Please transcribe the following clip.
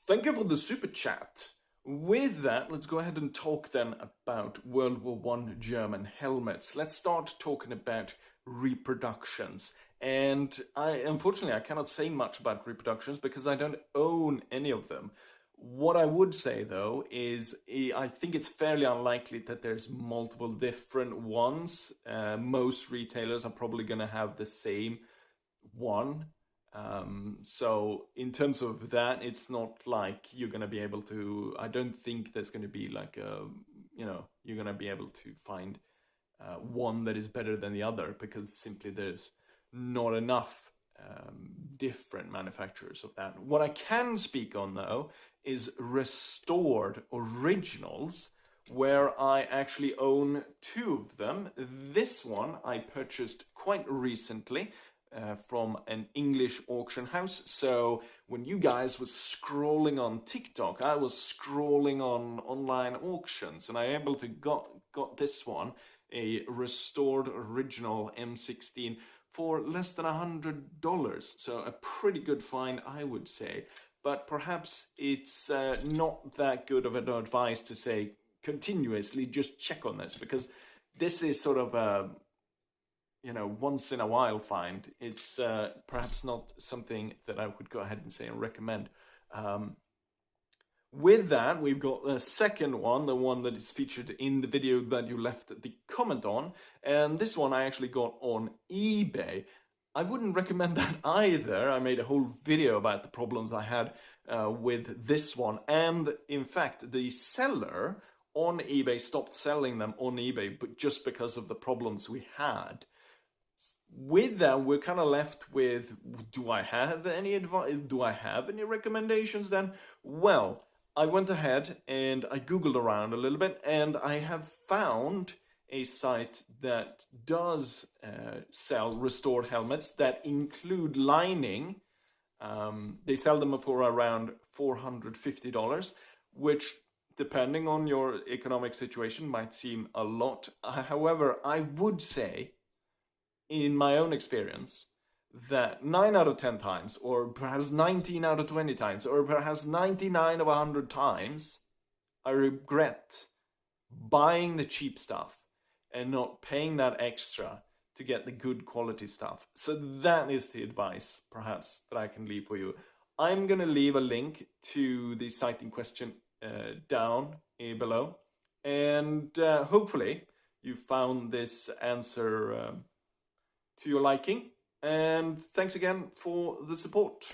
Thank you for the super chat. With that, let's go ahead and talk then about WW1 German helmets. Let's start talking about reproductions. And unfortunately, I cannot say much about reproductions because I don't own any of them. What I would say though is I think it's fairly unlikely that there's multiple different ones. Most retailers are probably going to have the same one. So in terms of that, it's not like you're going to be able to, I don't think there's going to be like you're going to be able to find one that is better than the other because simply there's not enough different manufacturers of that. What I can speak on though is restored originals, where I actually own two of them. This one I purchased quite recently from an English auction house. So when you guys was scrolling on TikTok, I was scrolling on online auctions, and I able to got this one, a restored original M16, for less than $100. So a pretty good find, I would say. But perhaps it's not that good of an advice to say continuously just check on this, because this is sort of a once in a while find. It's perhaps not something that I would go ahead and say and recommend. With that, we've got the second one, the one that is featured in the video that you left the comment on. And this one I actually got on eBay. I wouldn't recommend that either. I made a whole video about the problems I had with this one. And in fact, the seller on eBay stopped selling them on eBay, but just because of the problems we had. With that, we're kind of left with, do I have any advice? Do I have any recommendations then? Well, I went ahead and I Googled around a little bit, and I have found a site that does sell restored helmets that include lining. They sell them for around $450, which, depending on your economic situation, might seem a lot. However, I would say, in my own experience, that 9 out of 10 times, or perhaps 19 out of 20 times, or perhaps 99 of 100 times, I regret buying the cheap stuff and not paying that extra to get the good quality stuff. So that is the advice, perhaps, that I can leave for you. I'm going to leave a link to the site in question down below. And hopefully you found this answer to your liking. And thanks again for the support.